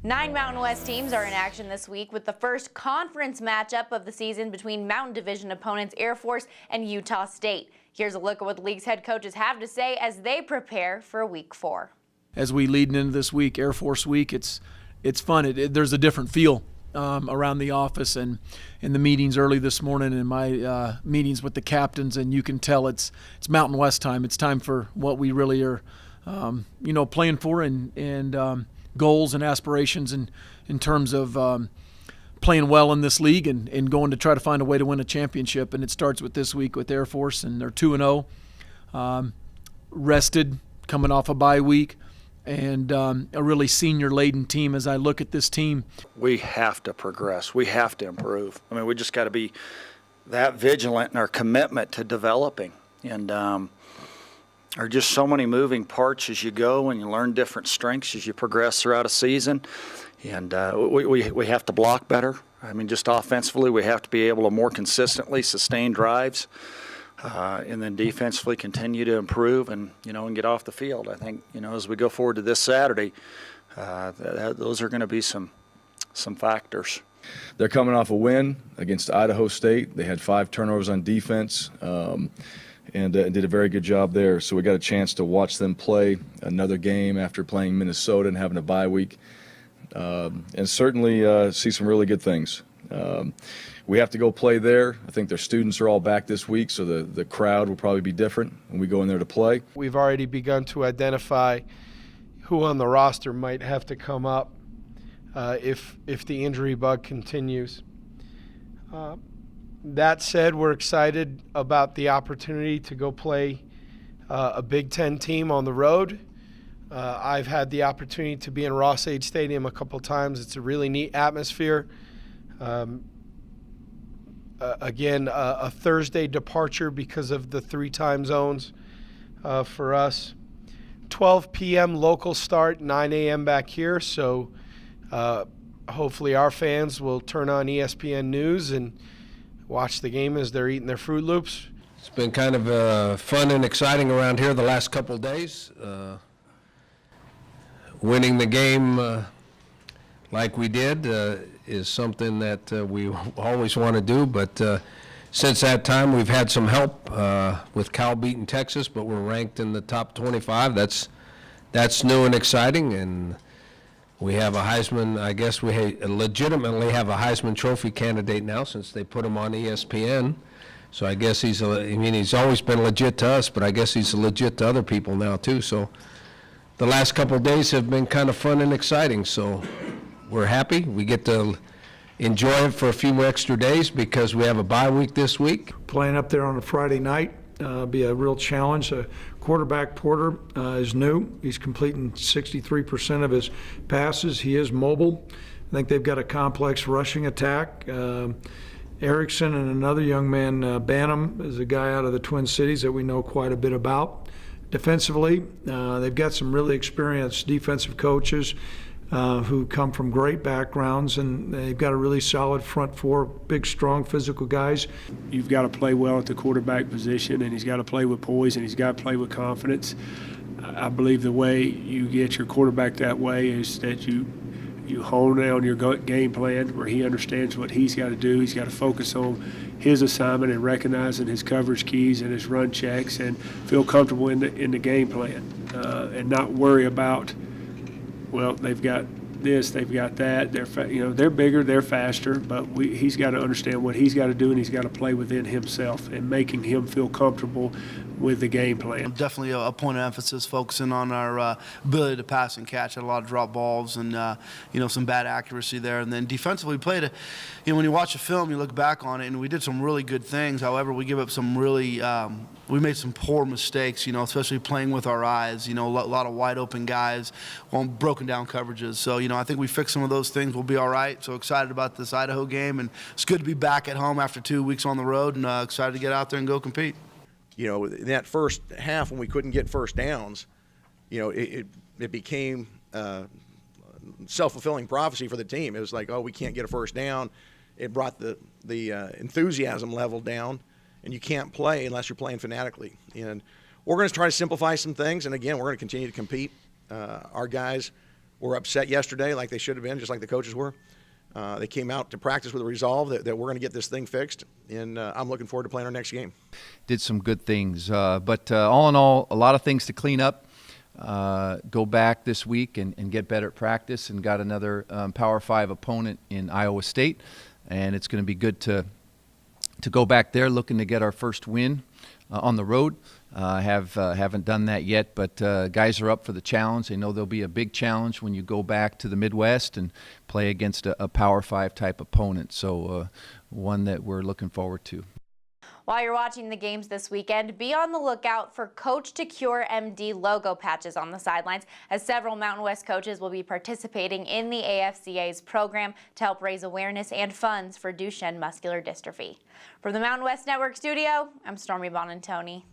9 Mountain West teams are in action this week with the first conference matchup of the season between Mountain Division opponents Air Force and Utah State. Here's a look at what the league's head coaches have to say as they prepare for Week 4. As we lead into this week, Air Force Week, it's fun. There's a different feel around the office and in the meetings early this morning in my meetings with the captains, and you can tell it's Mountain West time. It's time for what we really are, playing for and goals and aspirations in terms of playing well in this league and going to try to find a way to win a championship. And it starts with this week with Air Force, and they're 2-0, rested, coming off a bye week, and a really senior-laden team. As I look at this team, we have to progress. We have to improve. I mean, we just got to be that vigilant in our commitment to developing. And there are just so many moving parts as you go, and you learn different strengths as you progress throughout a season. And we have to block better. I mean, just offensively, we have to be able to more consistently sustain drives, and then defensively continue to improve and get off the field. I think as we go forward to this Saturday, those are going to be some factors. They're coming off a win against Idaho State. They had 5 turnovers on defense. And did a very good job there. So we got a chance to watch them play another game after playing Minnesota and having a bye week, and certainly see some really good things. We have to go play there. I think their students are all back this week, so the crowd will probably be different when we go in there to play. We've already begun to identify who on the roster might have to come up if the injury bug continues. That said, we're excited about the opportunity to go play a Big Ten team on the road. I've had the opportunity to be in Ross-Ade Stadium a couple times. It's a really neat atmosphere. Again, a Thursday departure because of the 3 time zones for us. 12 p.m. local start, 9 a.m. back here. So hopefully our fans will turn on ESPN News and watch the game as they're eating their Fruit Loops. It's been kind of fun and exciting around here the last couple of days. Winning the game like we did is something that we always want to do, but since that time we've had some help with Cal beating Texas, but we're ranked in the top 25. That's new and exciting, and we have a Heisman, I guess we legitimately have a Heisman Trophy candidate now since they put him on ESPN. So I guess he's always been legit to us, but I guess he's legit to other people now too. So the last couple of days have been kind of fun and exciting. So we're happy. We get to enjoy it for a few more extra days because we have a bye week this week. Playing up there on a Friday night be a real challenge. Quarterback Porter is new. He's completing 63% of his passes. He is mobile. I think they've got a complex rushing attack. Erickson and another young man, Banham, is a guy out of the Twin Cities that we know quite a bit about. Defensively, they've got some really experienced defensive coaches who come from great backgrounds, and they've got a really solid front 4, big, strong, physical guys. You've got to play well at the quarterback position, and he's got to play with poise, and he's got to play with confidence. I believe the way you get your quarterback that way is that you hone in on your game plan where he understands what he's got to do. He's got to focus on his assignment and recognizing his coverage keys and his run checks and feel comfortable in the game plan and not worry about, well, they've got this, they've got that. They're bigger, they're faster, but he's got to understand what he's got to do, and he's got to play within himself and making him feel comfortable with the game plan. Definitely a point of emphasis, focusing on our ability to pass and catch. Had a lot of drop balls and some bad accuracy there. And then defensively, we played when you watch a film, you look back on it, and we did some really good things. However, we give up some really we made some poor mistakes, especially playing with our eyes. A lot of wide open guys, broken down coverages. So I think we fixed some of those things. We'll be all right. So excited about this Idaho game, and it's good to be back at home after 2 weeks on the road, and excited to get out there and go compete. In that first half when we couldn't get first downs, it became self-fulfilling prophecy for the team. It was like, oh, we can't get a first down. It brought the enthusiasm level down, and you can't play unless you're playing fanatically. And we're going to try to simplify some things, and again, we're going to continue to compete. Our guys were upset yesterday like they should have been, just like the coaches were. They came out to practice with a resolve that we're going to get this thing fixed, and I'm looking forward to playing our next game. Did some good things, but all in all, a lot of things to clean up. Go back this week and get better at practice, and got another Power 5 opponent in Iowa State, and it's going to be good to go back there looking to get our first win on the road. Haven't done that yet, but guys are up for the challenge. They know there'll be a big challenge when you go back to the Midwest and play against a Power 5 type opponent. So one that we're looking forward to. While you're watching the games this weekend, be on the lookout for Coach to Cure MD logo patches on the sidelines, as several Mountain West coaches will be participating in the AFCA's program to help raise awareness and funds for Duchenne muscular dystrophy. From the Mountain West Network studio, I'm Stormy Bonantoni.